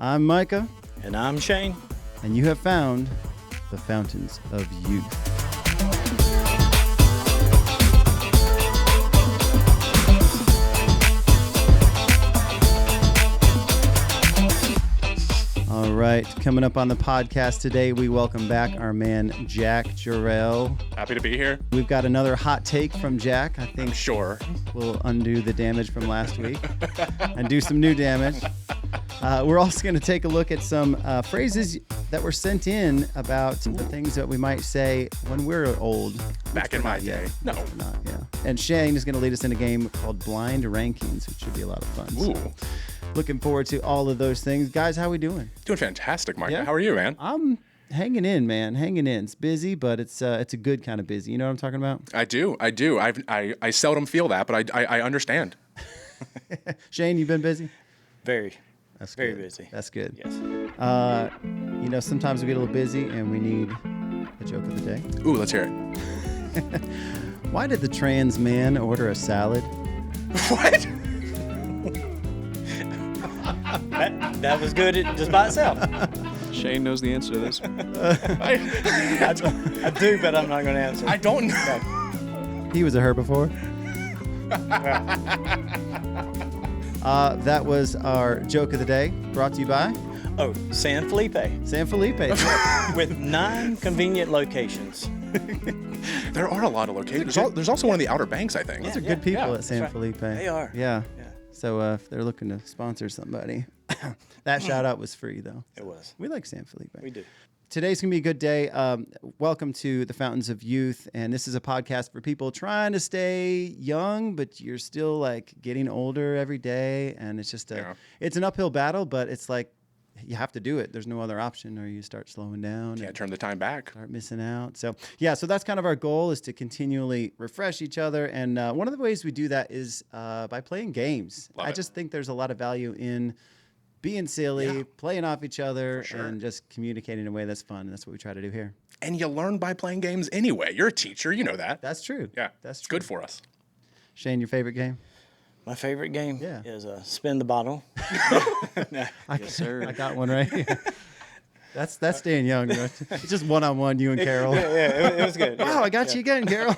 I'm Micah. And I'm Shane. And you have found the Fountains of Youth. All right, coming up on the podcast today, we welcome back our man, Jack Jarrell. Happy to be here. We've got another hot take from Jack. I think Sure. we'll undo the damage from last week and do some new damage. We're also going to take a look at some phrases that were sent in about the things that we might say when we're old. Back in my day. No. We're not, yeah. And Shane is going to lead us in a game called Blind Rankings, which should be a lot of fun. Ooh. So, looking forward to all of those things. Guys, how we doing? Doing fantastic, Mike. Yeah? How are you, man? I'm hanging in, man. Hanging in. It's busy, but it's a good kind of busy. You know what I'm talking about? I do. I seldom feel that, but I understand. Shane, you been busy? Very. That's Very good. busy. That's good. Yes. You know, sometimes we get a little busy and we need a joke of the day. Ooh, let's hear it. Why did the trans man order a salad? What? That was good just by itself. Shane knows the answer to this. I do, but I'm not going to answer. I don't know. He was a herbivore. That was our joke of the day, brought to you by Oh, San Felipe. San Felipe. With 9 convenient locations. There are a lot of locations. There's also one in the Outer Banks, I think. Those are good people at San right. Felipe. They are. Yeah. Yeah. So if they're looking to sponsor somebody, that shout out was free though. It was. We like San Felipe. We do. Today's going to be a good day. Welcome to the Fountains of Youth. And this is a podcast for people trying to stay young, but you're still like getting older every day. And it's just it's an uphill battle, but it's like you have to do it. There's no other option, or you start slowing down. Can't turn the time back. Start missing out. So that's kind of our goal, is to continually refresh each other. And one of the ways we do that is by playing games. Love I it. just think there's a lot of value in being silly, playing off each other, sure. and just communicating in a way that's fun. And that's what we try to do here. And you learn by playing games anyway. You're a teacher. You know that. That's true. Yeah. That's It's true. good for us. Shane, your favorite game? My favorite game Yeah. is spin the bottle. Yes, sir. I got one right here. That's staying young. Right? It's just one-on-one, you and Carol. It was good. Wow, I got you again, Carol.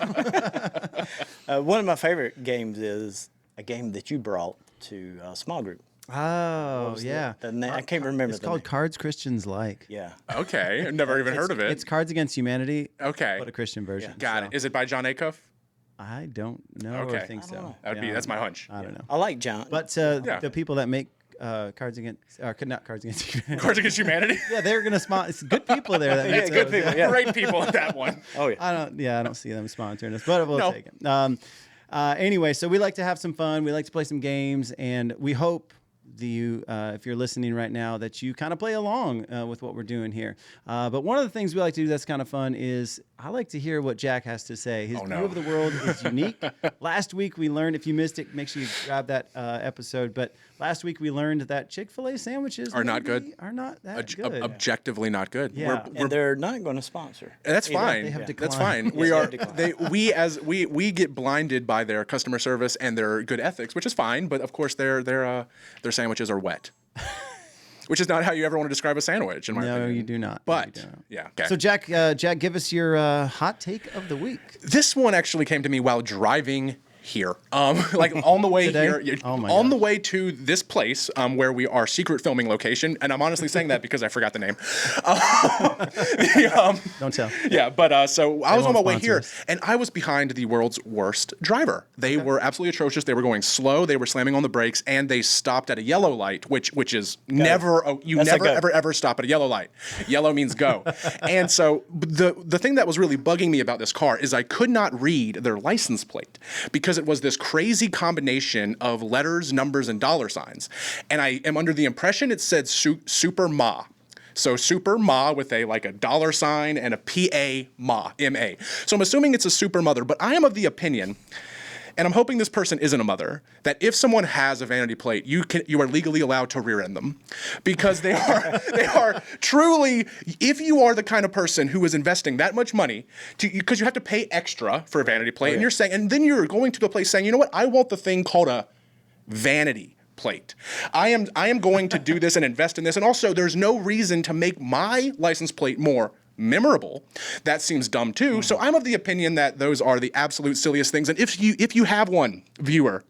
One of my favorite games is a game that you brought to small group. Oh, yeah. I can't remember. It's called Cards Christians Like. Yeah. Okay. I've never even heard of it. It's Cards Against Humanity, Okay. but a Christian version. Got it. Is it by John Acuff? I don't know. Okay. I think I so. don't know. That's my hunch. I don't know. I like John. But the people that make Cards Against, not Cards Against Humanity. Cards Against Humanity? Yeah, they're gonna sponsor. It's good people there. That make good those, people. yeah. Yeah. Great people at that one. Oh, yeah. I don't see them sponsoring us, but we'll No. take it. Anyway, so we like to have some fun. We like to play some games, and we hope if you're listening right now, that you kind of play along with what we're doing here. But one of the things we like to do that's kind of fun is I like to hear what Jack has to say. His view of the world is unique. Last week we learned, if you missed it, make sure you grab that episode. But last week we learned that Chick-fil-A sandwiches Are not good. Are not that good. Objectively not good. Yeah. And they're not going to sponsor. That's either. fine. They have That's declined. fine. We they are have declined. we get blinded by their customer service and their good ethics, which is fine. But of course, their sandwiches are wet, which is not how you ever want to describe a sandwich. In my No, opinion. you do not. But You do not. yeah, okay. So Jack, give us your hot take of the week. This one actually came to me while driving here, like on the way Today? here, Oh my on the gosh. way to this place where we are secret filming location, and I'm honestly saying that because I forgot the name. Don't tell. Yeah, but so I was on my won't way sponsor here, us. and I was behind the world's worst driver. They were absolutely atrocious. They were going slow. They were slamming on the brakes, and they stopped at a yellow light, which is never you That's a never go. ever stop at a yellow light. Yellow means go. And so the thing that was really bugging me about this car is I could not read their license plate because it was this crazy combination of letters, numbers, and dollar signs. And I am under the impression it said Super Ma. So Super Ma with a dollar sign and a P-A Ma, M-A. So I'm assuming it's a super mother, but I am of the opinion, and I'm hoping this person isn't a mother, that if someone has a vanity plate, you are legally allowed to rear end them, because they are truly, if you are the kind of person who is investing that much money because you have to pay extra for a vanity plate, and you're saying, and then you're going to the place saying, you know what, I want the thing called a vanity plate. I am going to do this and invest in this. And also, there's no reason to make my license plate more memorable. That seems dumb too. So I'm of the opinion that those are the absolute silliest things. And if you have one, viewer,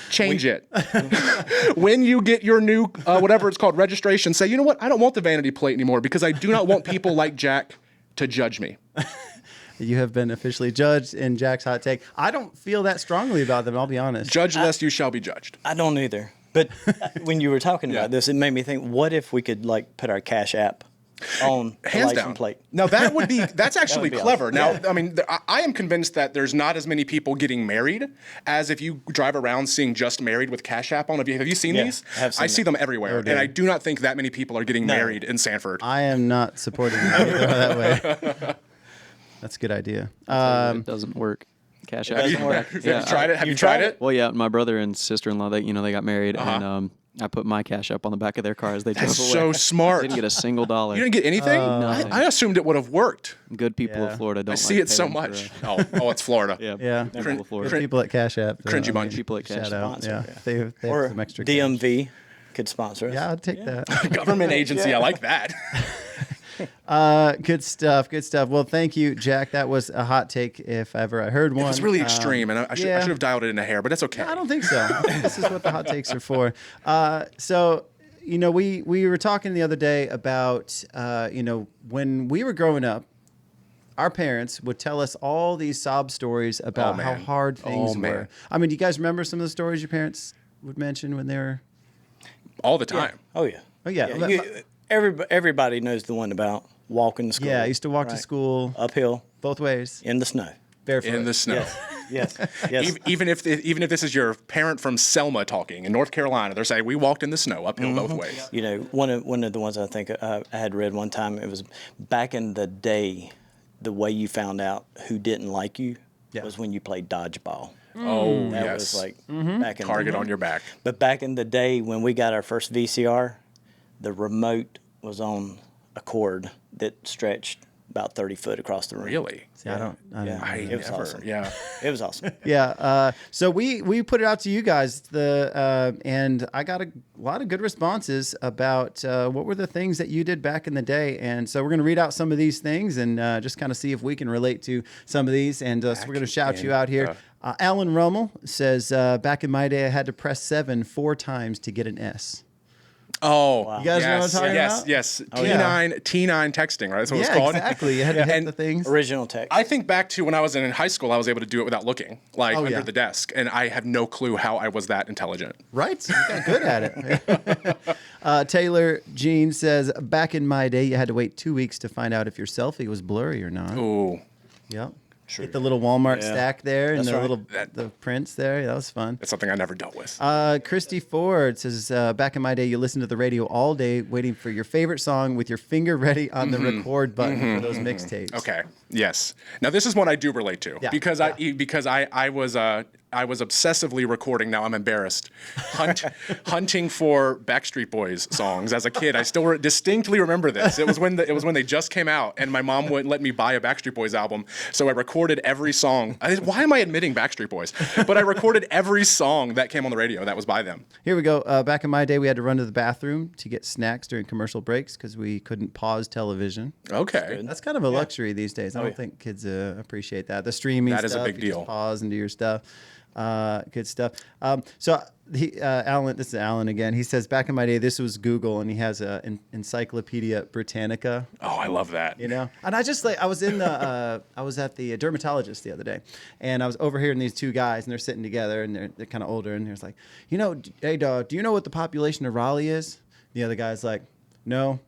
change it. When you get your new, whatever it's called, registration, say, you know what? I don't want the vanity plate anymore because I do not want people like Jack to judge me. You have been officially judged in Jack's hot take. I don't feel that strongly about them, I'll be honest. Judge lest you shall be judged. I don't either. But when you were talking about this, it made me think, what if we could like put our Cash App on the Hands license down. plate? Now that's actually be clever. awesome. Now, Yeah. I mean, I am convinced that there's not as many people getting married as if you drive around seeing just married with Cash App on. Have you seen these? I have seen I see them everywhere, and I do not think that many people are getting married in Sanford. I am not supporting it either that way. That's a good idea. It doesn't work. Cash App. doesn't work. Have you tried it? Have you tried it? Well, yeah, my brother and sister-in-law, they got married, and I put my Cash App on the back of their car as they drove That's away. so smart. Didn't get a single dollar. You didn't get anything? Nothing. I assumed it would have worked. Good people Yeah. of Florida don't I like see to it pay so them for, much. Oh, it's Florida. Yeah. people of Florida. Good people at Cash App. Cringy bunch. People at Cash Shout out. Sponsor, Yeah. yeah. They have Or some extra cash. DMV could sponsor us. Yeah, I'd take that. Government agency. I like that. Good stuff. Good stuff. Well, thank you, Jack. That was a hot take if ever I heard one. It was really extreme, and I should yeah. have dialed it in a hair, but it's okay. I don't think so. I think this is what the hot takes are for. So, we were talking the other day about, when we were growing up, our parents would tell us all these sob stories about how man. hard things Oh, man. were. I mean, do you guys remember some of the stories your parents would mention when they were? All the time. Oh yeah. Oh, yeah. Everybody knows the one about walking to school. Yeah, I used to walk to right? school uphill both ways, in the snow. barefoot. In the snow. Yes. Yes. Even if this is your parent from Selma talking in North Carolina, they're saying we walked in the snow uphill both ways. You know, one of the ones I think I had read one time. It was back in the day. The way you found out who didn't like you was when you played dodgeball. Oh, That yes. was like back in Target the, on your back. But back in the day when we got our first VCR, the remote was on a cord that stretched about 30 foot across the room. Really? See, I don't. It was awesome. Yeah. It was awesome. Yeah. So we put it out to you guys, and I got a lot of good responses about what were the things that you did back in the day. And so we're going to read out some of these things and just kind of see if we can relate to some of these. And so we're going to shout you out here. Alan Rummel says, back in my day, I had to press 7 4 times to get an S. Oh, You guys know what I'm talking about? Yes. yeah. T9 texting, right? That's what it's Yeah, called. exactly. You had to hit And the things. Original text. I think back to when I was in high school, I was able to do it without looking, like under yeah. the desk, and I have no clue how I was that intelligent. Right? You got good at it. Taylor Jean says, back in my day, you had to wait 2 weeks to find out if your selfie was blurry or not. Ooh, Yep. Get the little Walmart stack there and That's the right. little the prints there. Yeah, that was fun. that's something I never dealt with. Christy Ford says, back in my day, you listened to the radio all day waiting for your favorite song with your finger ready on the record button for those mixtapes. Okay. Yes. Now this is one I do relate to Yeah, because I was obsessively recording. Now I'm embarrassed. Hunting for Backstreet Boys songs as a kid. I still distinctly remember this. It was when they just came out, and my mom wouldn't let me buy a Backstreet Boys album, so I recorded every song. Why am I admitting Backstreet Boys? But I recorded every song that came on the radio that was by them. Here we go. Back in my day, we had to run to the bathroom to get snacks during commercial breaks because we couldn't pause television. Okay. That's kind of a luxury these days. I don't think kids appreciate that. The streaming That is a stuff, big you deal. Just pause and do your stuff. Good stuff. So Alan, this is Alan again. He says, back in my day, this was Google, and he has an Encyclopedia Britannica. Oh, I love that. You know, and I just I was in the I was at the dermatologist the other day, and I was overhearing these two guys, and they're sitting together, and they're kind of older, and there's like, hey dog, do you know what the population of Raleigh is? The other guy's like, no.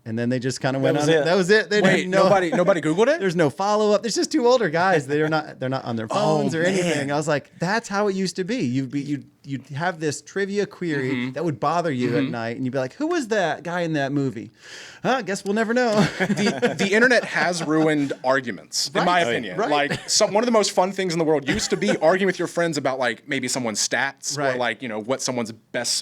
And then they just kind of went was on. it. That was it. They Wait, didn't know. nobody Googled it? There's no follow up. There's just two older guys. They're not on their phones or anything. man. I was like, that's how it used to be. You'd have this trivia query that would bother you at night, and you'd be like, who was that guy in that movie? I guess we'll never know. The internet has ruined arguments, in my opinion. right. Like one of the most fun things in the world used to be arguing with your friends about like maybe someone's stats Right. or like what someone's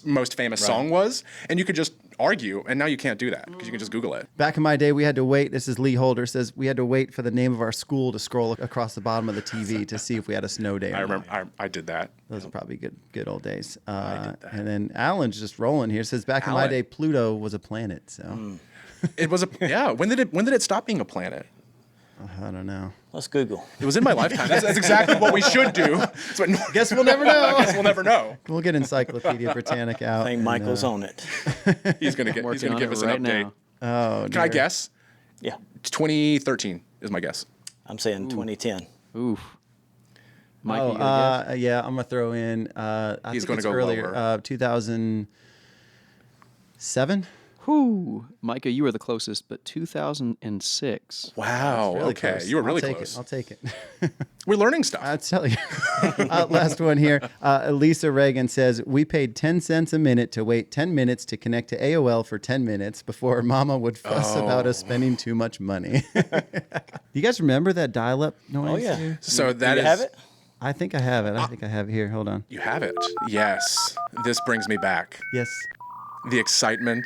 most famous song was, and you could just argue, and now you can't do that because you can just Google it. Back in my day, we had to wait. This is Lee Holder says we had to wait for the name of our school to scroll across the bottom of the TV to see if we had a snow day. I remember I did that. Those are probably good old days. And then Alan's just rolling here. Says back in my day, Pluto was a planet. So It was yeah. When did it stop being a planet? I don't know. Let's Google. It was in my lifetime. That's exactly what we should do. Guess we'll never know. I guess we'll never know. We'll get Encyclopedia Britannica out. I think Michael's on it. He's gonna give us an right update. now. Oh, Can I guess? Yeah. 2013 is my guess. I'm saying 2010. Oof. Mikey, you got a guess? Yeah, I'm gonna throw in. I He's think gonna it's go earlier. lower. 2007. Whew. Micah, you were the closest, but 2006. Wow. Really Okay, close. you were really I'll take close. I'll take it. We're learning stuff. I'll tell you. Last one here. Lisa Reagan says, we paid 10 cents a minute to wait 10 minutes to connect to AOL for 10 minutes before Mama would fuss about us spending too much money. You guys remember that dial-up noise? Oh, yeah. here? So that Do you is. have it? I think I have it. I think I have it here. Hold on. You have it. Yes. This brings me back. Yes. The excitement.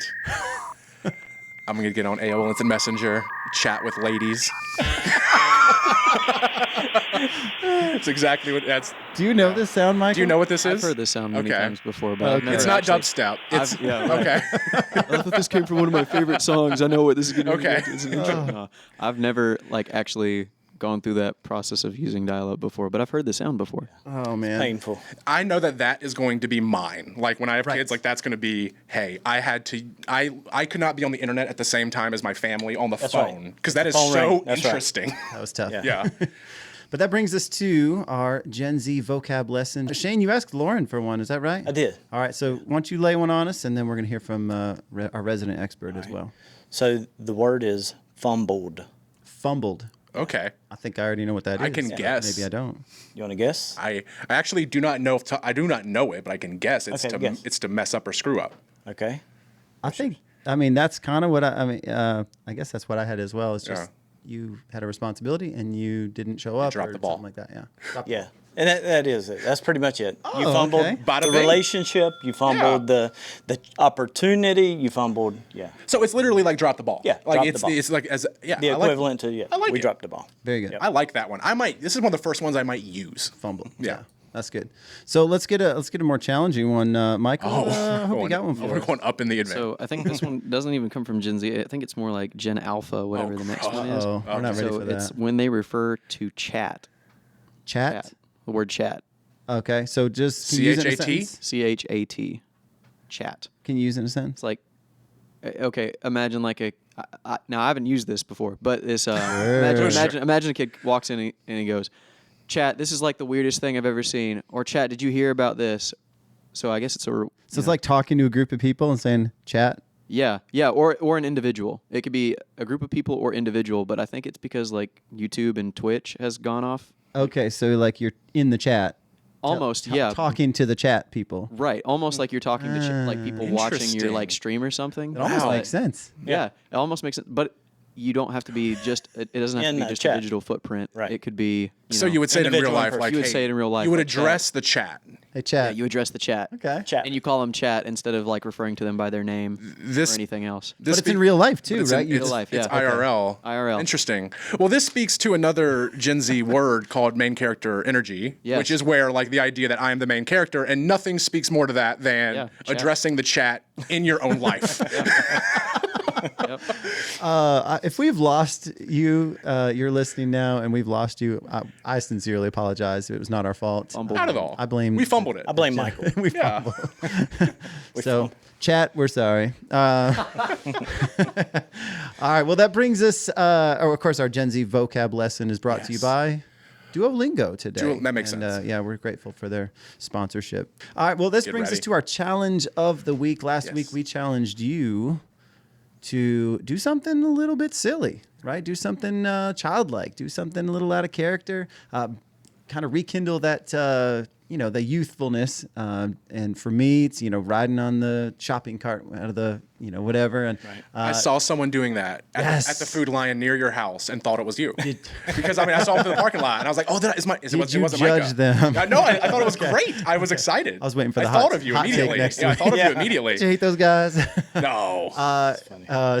I'm gonna get on AOL Instant Messenger, chat with ladies. It's exactly what that's. Do you know this sound, Michael? Do you know what this is? I've heard this sound many Okay. times before, but I've never It's not actually- dubstep. It's yeah, right. okay. I thought this came from one of my favorite songs. I know what this is going to Okay. be. No, I've never actually gone through that process of using dial-up before, but I've heard the sound before. Oh, man. Painful. I know that is going to be mine. Like when I have kids, that's going to be. Hey, I had to. I could not be on the internet at the same time as my family on the phone because that is Phone so ring. That's right. interesting. That was tough. Yeah. But that brings us to our Gen Z vocab lesson. Shane, you asked Lauren for one. Is that right? I did. All right. So why don't you lay one on us, and then we're going to hear from our resident expert as well. So the word is fumbled. Fumbled. Okay. I think I already know what that is. I can guess. Maybe I don't. You want to guess? I actually do not know. I do not know it, but I can guess. It's Okay, guess. it's to mess up or screw up. Okay. I think. I mean, that's kind of what I guess that's what I had as well. It's just you had a responsibility and you didn't show up. dropped or the ball. Something like that. Yeah. Yeah. And that is it. That's pretty much it. You Oh, fumbled okay. Bada the bing. relationship. You fumbled the opportunity. You fumbled, So it's literally like drop the ball. Yeah, Like drop it's the ball. it's like as the I like- equivalent to I like we it. dropped the ball. Very good. I like that one. This is one of the first ones I might use. Fumble. Yeah. That's good. So let's get a more challenging one, Michael. I hope you got one for We're us. going up in the advance. So I think this one doesn't even come from Gen Z. I think it's more like Gen Alpha, whatever the next one is. Oh, we're not ready So for it's that. when they refer to chat. Chat. The word chat. Okay. So just can you use it in a CHAT? sentence? CHAT. Chat. Can you use it in a sentence? It's like, okay, imagine like now I haven't used this before, but this, imagine a kid walks in and he goes, chat, this is like the weirdest thing I've ever seen. Or chat, did you hear about this? So I guess it's So it's like talking to a group of people and saying chat. Yeah, or an individual. It could be a group of people or individual, but I think it's because like YouTube and Twitch has gone off. Okay, so like you're in the chat. Almost, yeah. Talking to the chat people. Right, almost like you're talking to like people watching your like Interesting. stream or something. It almost But- makes sense. Yeah, it almost makes sense. But you don't have to be just. It doesn't have In to be that just chat. a digital footprint. Right. It could be. So know, you would say it in real individual life, person. like You would hey, say it in real life, You would like, chat. address the chat. Hey, chat. you address the chat. Okay. Chat. And you call them chat instead of like referring to them by their name This- or anything else. This But it's in real life too, it's right? In, You it's, Real life, it's yeah. IRL. IRL. Interesting. Well, this speaks to another Gen Z word called main character energy, Yes. which is where like the idea that I am the main character, and nothing speaks more to that than Yeah, chat. addressing the chat in your own life. Yep. If we've lost you, you're listening now, and we've lost you. I sincerely apologize. It was not our fault. Not at all. I blame. We fumbled it. I blame Michael. we Yeah. So, chat, we're sorry. All right. Well, that brings us. Of course, our Gen Z vocab lesson is brought to you Yes. by Duolingo today. That makes And, sense. Yeah, we're grateful for their sponsorship. All right. Well, this Get brings us ready. to our challenge of the week. Last Yes. week, we challenged you to do something a little bit silly, right? Do something childlike. Do something a little out of character. Kind of rekindle that the youthfulness. And for me, it's, riding on the shopping cart out of the, whatever. And I saw someone doing that at the Food Lion near your house and thought it was you. Because I saw him in the parking lot and I was like, oh, it wasn't you Micah. judge them? No, I thought it was great. I was excited. I was waiting for the I hot thought of you hot take immediately. next Yeah, I week. thought of you immediately. Did you hate those guys? No.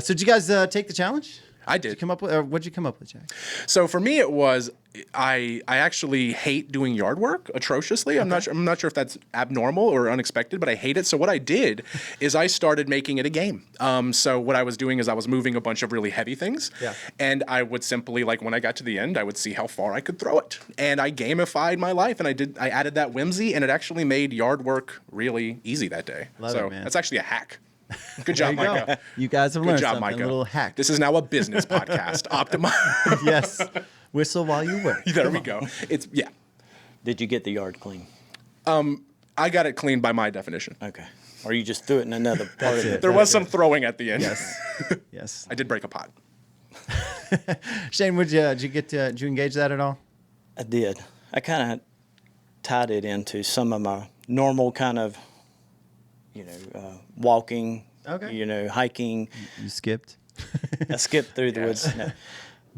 So did you guys take the challenge? I Did you did. come up with, or what'd you come up with, Jack? So for me, it was I actually hate doing yard work atrociously. I'm not sure if that's abnormal or unexpected, but I hate it. So what I did is I started making it a game. So what I was doing is I was moving a bunch of really heavy things, and I would simply, like, when I got to the end, I would see how far I could throw it, and I gamified my life, and I added that whimsy, and it actually made yard work really easy that day. Love so it, man. that's actually a hack. Good job, There you go. Micah. You guys have Good learned job, something. Micah. A little hack. This is now a business podcast. Optimize. Yes. Whistle while you work. There we go. Yeah. Did you get the yard clean? I got it cleaned by my definition. Okay. Or you just threw it in another part of it? There was some throwing at the end. Yes. Yes. I did break a pot. Shane, did you engage that at all? I did. I kind of tied it into some of my normal kind of, walking, Okay. hiking. You skipped. I skipped through the woods. No.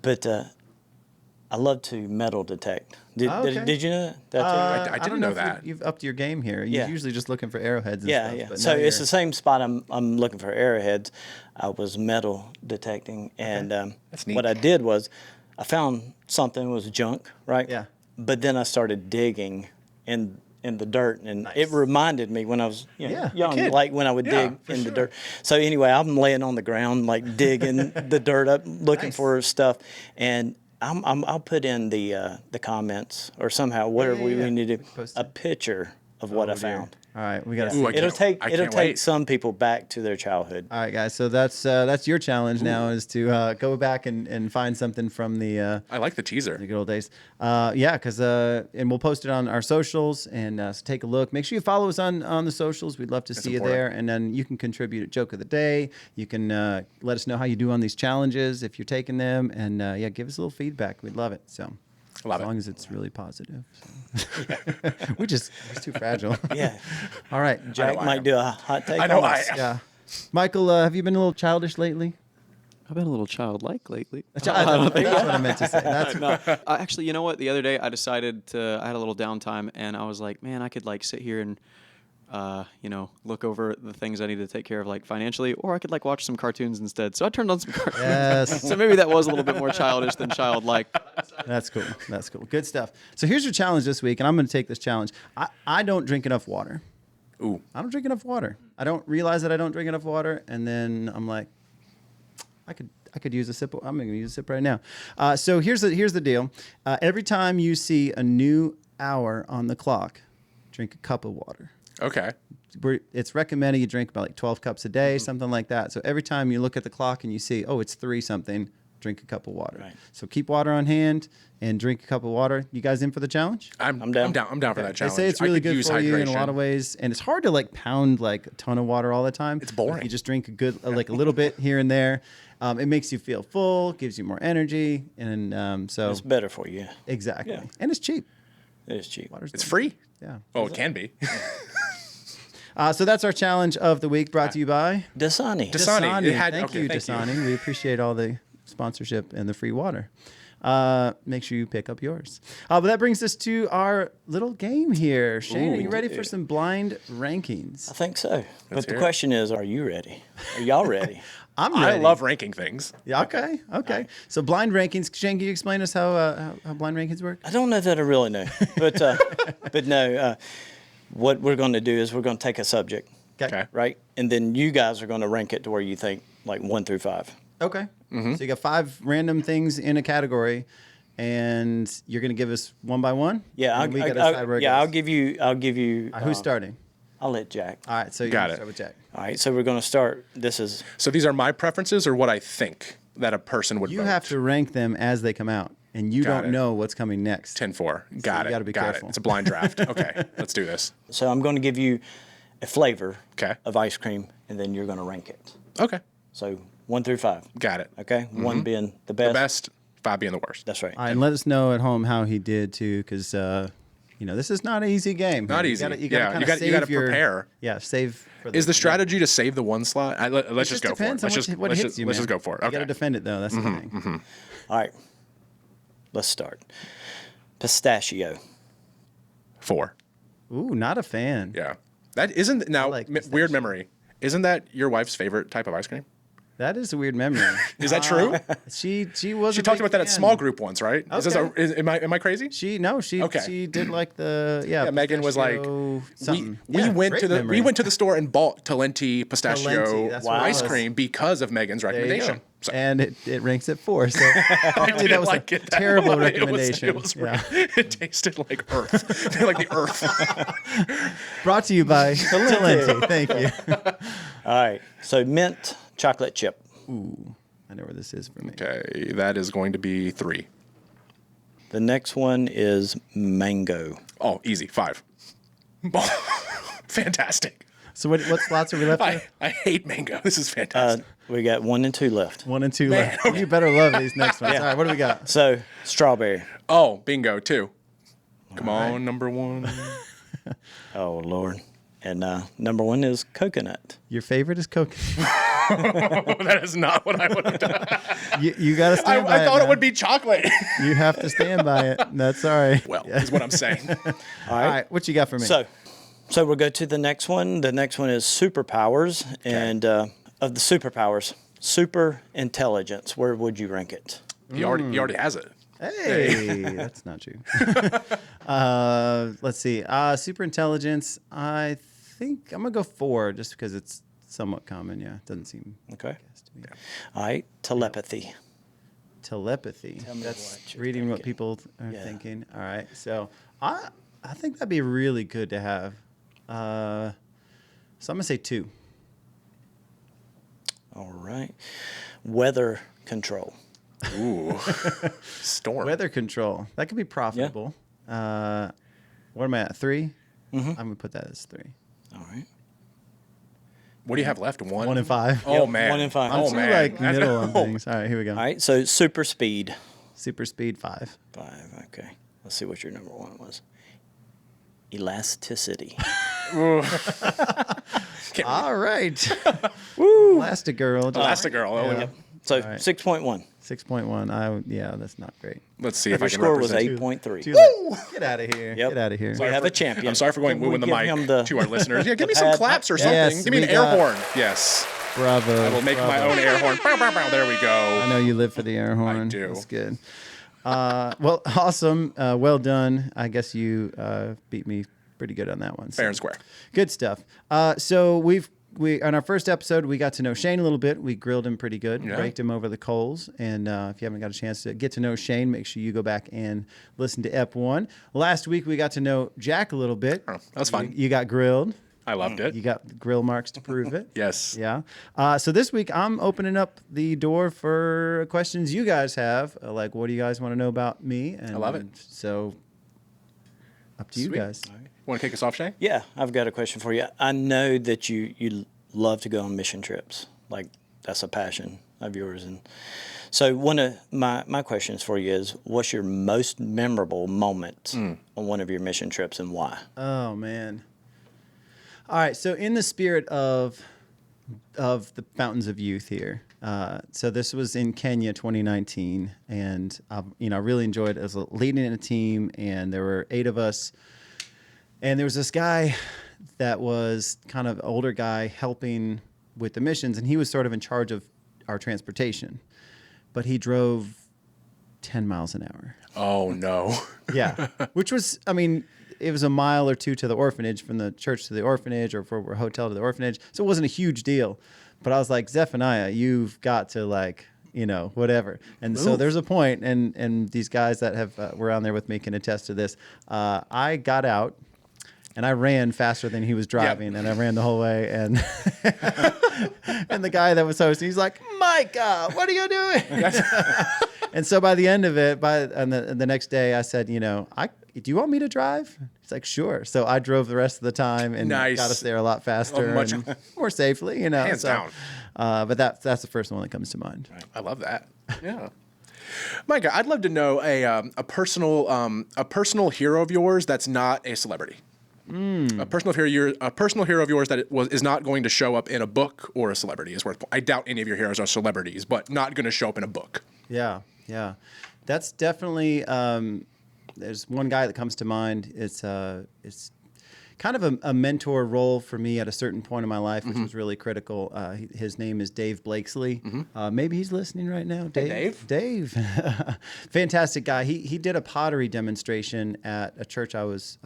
But I love to metal detect. Did you know that too? I didn't don't know if that. You've upped your game here. You're Yeah. usually just looking for arrowheads and Yeah, stuff. yeah. But So now it's you're- the same spot I'm looking for arrowheads. I was metal detecting, and That's neat. what I did was I found something that was junk, right? Yeah. But then I started digging in the dirt, and it reminded me when I was Yeah, a young, kid. like when I would Yeah, dig for in the sure. dirt. So anyway, I'm laying on the ground, like digging the dirt up, looking Nice. for stuff, and I'll put in the comments or somehow whatever yeah. we need to Post a it. picture of what I dear. found. All right, we got to Ooh, see. I It'll can't- take can't take wait. some people back to their childhood. All right, guys. So that's your challenge now is to go back and find something from the I like the teaser. good old days. Yeah, because and we'll post it on our socials and so take a look. Make sure you follow us on the socials. We'd love to see you important. there. And then you can contribute at Joke of the Day. You can let us know how you do on these challenges if you're taking them, and give us a little feedback. We'd love it. So. Love as it. long as it's really positive. So. It's too fragile. Yeah, All right. Jack I might am. do a hot take. I know on I us. am. Yeah. Michael, have you been a little childish lately? I've been a little childlike lately. That's what I meant to say. That's Actually, you know what? The other day I decided I had a little downtime, and I was like, man, I could like sit here and, look over the things I need to take care of, like financially, or I could like watch some cartoons instead. So I turned on some cartoons. Yes. So maybe that was a little bit more childish than childlike. That's cool. That's cool. Good stuff. So here's your challenge this week, and I'm going to take this challenge. I don't drink enough water. Ooh. I don't drink enough water. I don't realize that I don't drink enough water, and then I'm like, I could use a sip. I'm going to use a sip right now. So here's the deal. Every time you see a new hour on the clock, drink a cup of water. Okay. It's recommended you drink about like 12 cups a day, something like that. So every time you look at the clock and you see, oh, it's 3 something, drink a cup of water. Right. So keep water on hand and drink a cup of water. You guys in for the challenge? I'm down. down. I'm down for that They challenge. say it's I really could good use for you in a hydration. lot of ways, and it's hard to like pound like a ton of water all the time. It's boring. If you just drink a little bit here and there. It makes you feel full, gives you more energy, and so It's better for you. exactly. Yeah. And it's cheap. It is cheap. Water's It's good. free. Yeah. Oh, it can be. So that's our challenge of the week, brought to you by Dasani. Dasani. It had- Thank okay, you, thank you. Dasani. We appreciate all the sponsorship and the free water. Make sure you pick up yours. But that brings us to our little game here. Shane, Ooh, are you ready we for do. some blind rankings? I think so. But the hear it. question is, are you ready? Are y'all ready? I'm I ready. love ranking things. Yeah, okay. So blind rankings. Shane, can you explain us how blind rankings work? I don't know that I really know, but no. What we're going to do is we're going to take a subject, Okay. right, and then you guys are going to rank it to where you think like 1 through 5. Okay. Mm-hmm. So you got 5 random things in a category, and you're going to give us one by one. Yeah, And we gotta decide where it I'll goes. give you. Who's starting? I'll let Jack. All right. So you Got it. start with Jack. All right, so we're going to start. This is So these are my preferences or what I think that a person would You vote. have to rank them as they come out, and you Got don't it. know what's coming next. 10-4. Got you it. gotta be Got careful. it. It's a blind draft. Okay, let's do this. so I'm going to give you a flavor Okay. of ice cream, and then you're going to rank it. Okay, So 1 through 5. got it. Okay, 1 being the best. The best, 5 being the worst. That's right. All right, and let us know at home how he did too, because this is not an easy game. Not easy. You gotta prepare. Yeah, save. For Is the strategy to save the one slot? Let's just go for it. Let's just go for it. Okay. You got to defend it though. That's the thing. All right. Let's start. Pistachio. 4. Ooh, not a fan. Yeah. That isn't now like weird memory. Isn't that your wife's favorite type of ice cream? That is a weird memory. Is that true? She was. She talked about that at small group once, right? Okay. Am I crazy? She did like Yeah, Megan was like, we went to the store and bought Talenti pistachio ice cream because of Megan's recommendation. So. And it ranks at 4. So apparently that was a terrible recommendation. It tasted like earth. Like the earth. Brought to you by Talenti. Thank you. All right. So mint chocolate chip. Ooh, I know where this is for me. Okay, that is going to be 3. The next one is mango. Oh, easy. 5. Fantastic. So what slots are we left with? I hate mango. This is fantastic. We got 1 and 2 left. 1 and 2 left. You better love these next ones. All right, what do we got? So strawberry. Oh, bingo, 2. Come on, number 1. Oh, Lord. And number 1 is coconut. Your favorite is coconut. That is not what I would have done. You got to stand by it. I thought man. it would be chocolate. You have to stand by it. That's all right. Well, is what I'm saying. All right, what you got for me? So we'll go to the next one. The next one is superpowers. Okay. And of the superpowers, super intelligence, where would you rank it? He already has it. Hey, that's not true. Let's see. Super intelligence, I think I'm going to go 4 just because it's somewhat common. Yeah, it doesn't seem. Okay. Yeah. All right, telepathy. Telepathy. That's reading what people are thinking. All right. So I think that'd be really good to have. So I'm going to say 2. All right. Weather control. Ooh. Storm. Weather control. That could be profitable. Yeah. What am I at? 3? I'm going to put that as 3. All right. What do you have left? 1? 1 and 5. Oh, man. 1 and 5. I'm too middle on things. All right, here we go. All right, so super speed. Super speed 5. 5, okay. Let's see what your number 1 was. Elasticity. All right. Woo. Elastigirl. Elastigirl. Yeah. Yep. So right. 6.1. 6.1. Yeah, that's not great. Let's see if I Your can score was represent. 8.3. Get out of here. Yep. Get out of here. We have a champion. I'm sorry for going wooing the give mic him the- to our listeners. Yeah, give me some claps or something. Yes, give me an we air got- horn. Yes. Bravo. I will make my own air horn. Bow, bow, bow. There we go. I know you live for the air horn. I do. That's good. Well, awesome. Well done. I guess you beat me pretty good on that one. Fair and square. Good stuff. So we on our first episode, we got to know Shane a little bit. We grilled him pretty good, raked him over the coals. And if you haven't got a chance to get to know Shane, make sure you go back and listen to Ep 1. Last week, we got to know Jack a little bit. Oh, that was fun. You got grilled. I loved it. You got grill marks to prove it. Yes. Yeah. So this week, I'm opening up the door for questions you guys have. Like, what do you guys want to know about me? And I love it. So up to you Sweet. guys. Want to kick us off, Shane? Yeah, I've got a question for you. I know that you love to go on mission trips. Like, that's a passion of yours. And so one of my questions for you is, what's your most memorable moment on one of your mission trips and why? Oh, man. All right. So in the spirit of the Fountains of Youth here, so this was in Kenya 2019, and I really enjoyed it. I was leading in a team, and there were 8 of us. And there was this guy that was kind of older guy helping with the missions, and he was sort of in charge of our transportation. But he drove 10 miles an hour. Oh, no. Yeah. Which was, it was a mile or 2 to the orphanage, from the church to the orphanage, or from a hotel to the orphanage. So it wasn't a huge deal. But I was like, Zephaniah, you've got to whatever. And so there's a point, and these guys that have were on there with me can attest to this. I got out. And I ran faster than he was driving, and I ran the whole way. And and the guy that was hosting, he's like, Micah, what are you doing? And so by the end of it, the next day, I said, do you want me to drive? He's like, sure. So I drove the rest of the time and got us there a lot faster and more safely. Hands down. But that's the first one that comes to mind. I love that. Yeah. Micah, I'd love to know a personal hero of yours that's not a celebrity. A personal hero of yours that is not going to show up in a book or a celebrity is worth. I doubt any of your heroes are celebrities, but not going to show up in a book. Yeah, yeah, that's definitely. There's one guy that comes to mind. It's kind of a mentor role for me at a certain point in my life, which was really critical. His name is Dave Blakesley. Maybe he's listening right now. Dave. Fantastic guy. He did a pottery demonstration at a church I was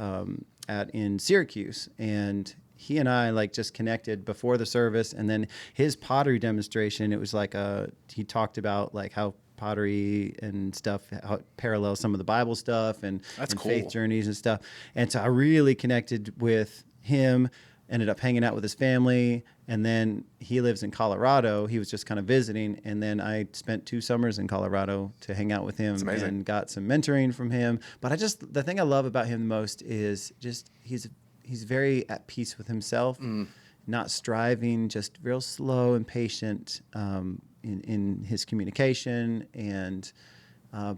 at in Syracuse, and he and I like just connected before the service, and then his pottery demonstration. It was like he talked about like how pottery and stuff, how it parallels some of the Bible stuff and cool. faith journeys and stuff. And so I really connected with him, ended up hanging out with his family. And then he lives in Colorado. He was just kind of visiting. And then I spent 2 summers in Colorado to hang out with him and got some mentoring from him. But the thing I love about him the most is just, he's very at peace with himself, not striving, just real slow and patient, in his communication, and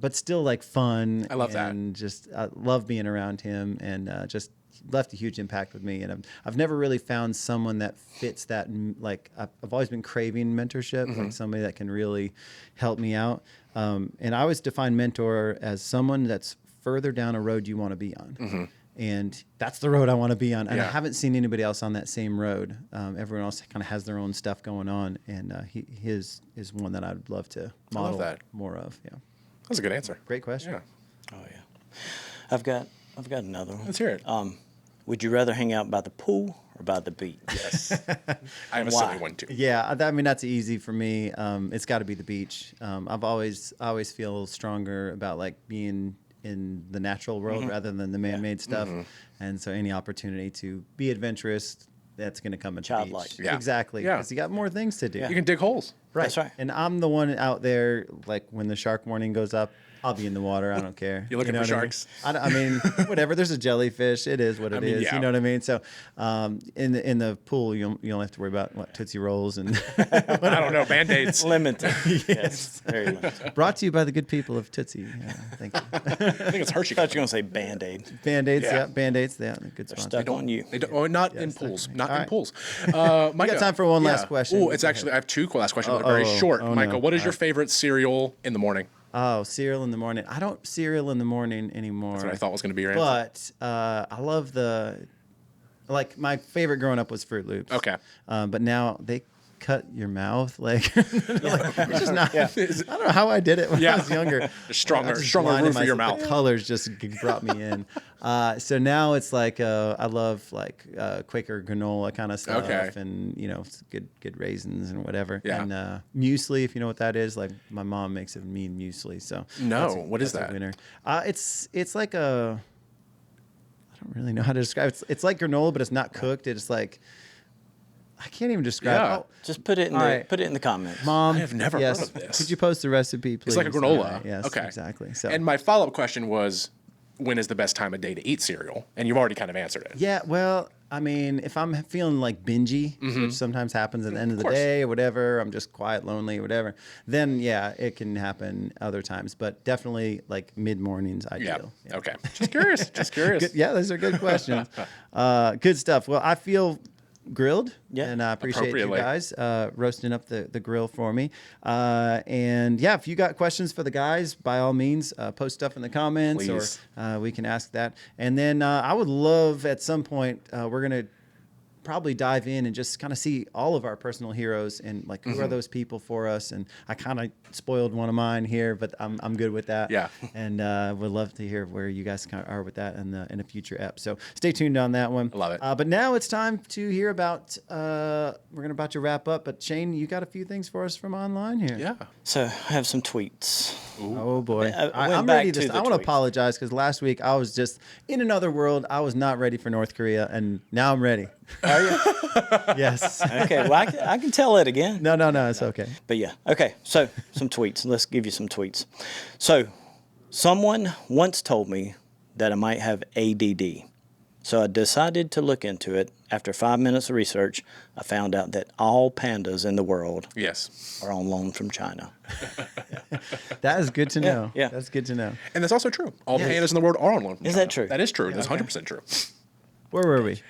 but still like fun. I love that. And just I love being around him, and just left a huge impact with me. And I've never really found someone that fits that. Like I've always been craving mentorship, like somebody that can really help me out. And I always define mentor as someone that's further down a road you want to be on. And that's the road I want to be on. And I haven't seen anybody else on that same road. Everyone else kind of has their own stuff going on. And his is one that I'd love to model more of. Yeah. That's a good answer. Great question. Yeah. Oh yeah. I've got another one. Let's hear it. Would you rather hang out by the pool or by the beach? Yes. I have a silly one too. Yeah, I mean that's easy for me. It's got to be the beach. I always feel stronger about like being in the natural world rather than the man-made stuff. And so any opportunity to be adventurous, that's going to come at the Childlike. beach. Yeah. Exactly. Yeah. Because you got more things to do. You can dig holes. Right. That's right. And I'm the one out there, like when the shark warning goes up, I'll be in the water. I don't care. You're looking for what I mean? sharks? I mean, whatever. There's a jellyfish. It is what it is. yeah. You know what I mean? So in the pool, you don't have to worry about what Tootsie Rolls and I don't know, Band-Aids. Limited. Yes. Very limited. brought to you by the good people of Tootsie. Thank you. I think it's Hershey. I thought you were going to say Band-Aid. Band-Aids, Yeah. Band-Aids, yeah, good They're sponsor. stuck on you. They don't, oh, not in Yes, pools. definitely. Not All in right. pools. Micah, got time for one last question. Oh, it's actually, I have 2 last questions, but very short. oh, Michael, no. what is your favorite cereal in the morning? Oh, cereal in the morning. I don't cereal in the morning anymore. That's what I thought was going to be your answer. But I love my favorite growing up was Fruit Loops. Okay. But now they cut your mouth. Like, it's just not, I don't know how I did it when I was younger. There's stronger I was just roof blinding for your myself. mouth. The colors just brought me in. So now it's like, I love like Quaker granola kind of stuff. Okay. And, good raisins and whatever. Yeah. And muesli, if you know what that is. Like my mom makes a mean muesli. So No, what is that's that? a winner. It's like I don't really know how to describe it. It's like granola, but it's not cooked. It's like, I can't even describe Yeah. it. Oh, Just put it in All right. put it in the comments. Mom, I have never yes, heard of this. Could you post the recipe, please? It's like a granola. All right, yes, Okay. exactly. So, And my follow-up question was, when is the best time of day to eat cereal? And you've already kind of answered it. yeah, well, I mean, if I'm feeling like bingey, which sometimes happens at the end of the course. day or whatever, I'm just quiet, lonely, whatever, then yeah, it can happen other times. But definitely like mid-mornings ideal. Yeah. Okay. Just curious. Just curious. Good, yeah, those are good questions. Good stuff. Well, I feel grilled, Yeah. and I appreciate you Appropriately. guys roasting up the grill for me. And yeah, if you got questions for the guys, by all means, post stuff in the comments, Please. or we can ask that. And then I would love at some point, we're gonna probably dive in and just kind of see all of our personal heroes and like who are those people for us. And I kind of spoiled one of mine here, but I'm good with that. Yeah. And would love to hear where you guys kind of are with that in a future ep. So stay tuned on that one. I love it. But now it's time to hear about. We're about to wrap up, but Shane, you got a few things for us from online here. Yeah. So I have some tweets. Oh boy, I went I'm back ready to to. the I want to tweets. apologize because last week I was just in another world. I was not ready for North Korea, and now I'm ready. Are you? Yes. Okay, well, I can tell it again. No, it's okay. But yeah, okay, so some tweets. Let's give you some tweets. So, someone once told me that I might have ADD. So I decided to look into it. After 5 minutes of research, I found out that all pandas in the world Yes. are on loan from China. That is good to know. yeah. That's good to know. And that's also true. All pandas in the world are on loan. from Is China. that true? That is true. That's 100% true. Where were we?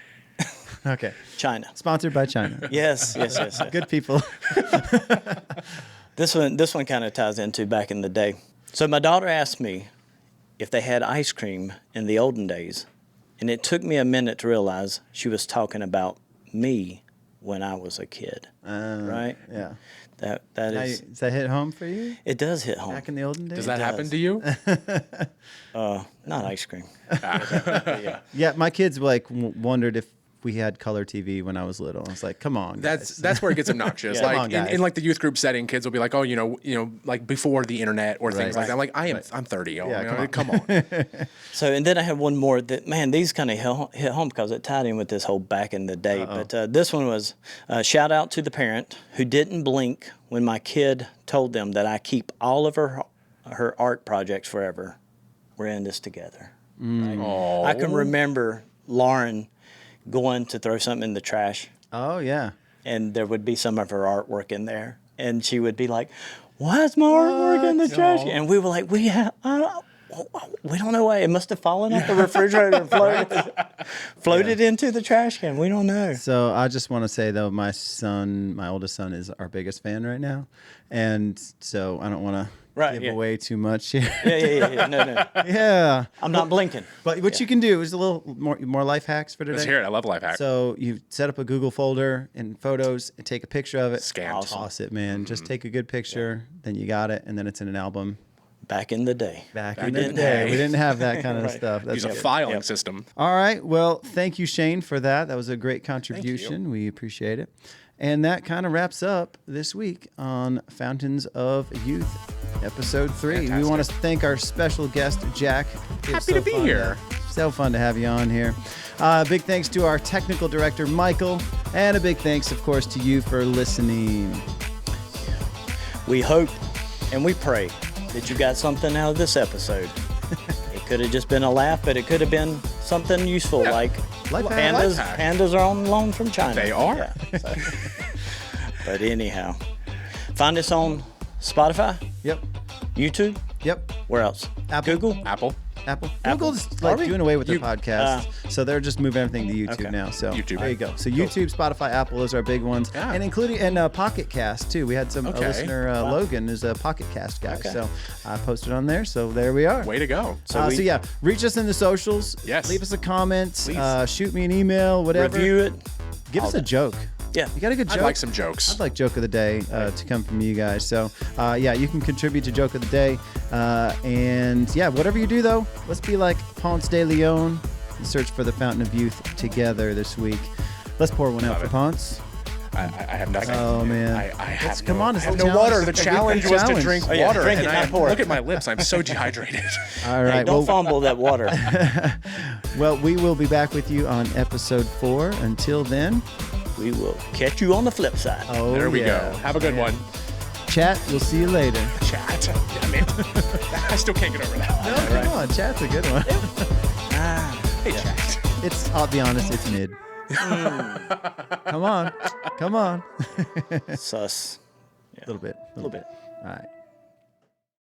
Okay. China. Sponsored by China. Yes. Good people. This one kind of ties into back in the day. So my daughter asked me if they had ice cream in the olden days, and it took me a minute to realize she was talking about me when I was a kid. Right? Yeah. That Now is. does that hit home for you? It does hit home. Back in the olden days? Does that happen does. to you? Not ice cream. Yeah, my kids wondered if we had color TV when I was little. I was like, come on. That's guys. where it gets obnoxious. Yeah. Come Like on, guys. in like the youth group setting, kids will be like, oh, like before the internet or things Right. like that. I'm like, I'm 30. Oh, Yeah, come on. So, and then I had one more that, man, these kind of hit home because it tied in with this whole back in the day. But this one was shout out to the parent who didn't blink when my kid told them that I keep all of her art projects forever. We're in this together. Right? I can remember Lauren going to throw something in the trash, Oh, yeah. and there would be some of her artwork in there, and she would be like, "Why's my artwork in the trash?" And we were like, "We don't know why. It must have fallen off the refrigerator and floated into the trash can. We don't know." So I just want to say, though, my oldest son is our biggest fan right now. And so I don't want to give away too much here. Yeah. No. Yeah. I'm not blinking. But what you can do is a little more life hacks for today. Let's hear it. I love life hacks. So you set up a Google folder in photos and take a picture of it. Scan. Toss it, man. Just take a good picture, then you got it, and then it's in an album. Back in the day. Back in the day. We didn't have that kind of stuff. That's Use a good. filing system. All right. Well, thank you, Shane, for that. That was a great contribution. We appreciate it. And that kind of wraps up this week on Fountains of Youth, episode 3. We Fantastic. want to thank our special guest, Jack. It was Happy to be fun here. So fun to have you on here. Big thanks to our technical director, Michael. And a big thanks, of course, to you for listening. We hope and we pray that you got something out of this episode. It could have just been a laugh, but it could have been something useful, Yeah. like Life hack. pandas are on loan from China. They are. Yeah, so. But anyhow, find us on Spotify, Yep. YouTube. Yep. Where else? Apple. Google. Apple. Apple. Apple. Google's Are we? doing away with their podcast, so they're just moving everything to YouTube Okay. now. So YouTube. there you go. So YouTube, Spotify, Apple, those are our big ones, Yeah. and including Pocket Cast too. We had a Okay. listener, Logan, is a Pocket Cast guy. Okay. So I posted on there. So there we are. Way to go. So So yeah, reach us in the socials. Yes. Leave us a comment. Please. Shoot me an email. Whatever. Review it. Give us a joke. Yeah. You got a good joke? I'd like some jokes. I'd like joke of the day to come from you guys. So, yeah, you can contribute to joke of the day. And, yeah, whatever you do, though, let's be like Ponce de Leon and search for the Fountain of Youth together this week. Let's pour one out Love for it. Ponce. I have nothing. Oh, man. I have Come on, it's I have the no water. challenge. The It's a challenge weekly was to challenge. drink Oh, yeah, water. drink it, and not pour it. Look at my lips. I'm so dehydrated. All Hey, right. don't fumble that water. Well, we will be back with you on episode 4. Until then, We will catch you on the flip side. oh, There we yeah. go. Have a good one. Chat, we'll see you later. Chat. Damn it. I still can't get over that. No, come on. Chat's a good one. Hey, chat. I'll be honest, it's mid. Come on. Sus. A little bit. A little bit. All right.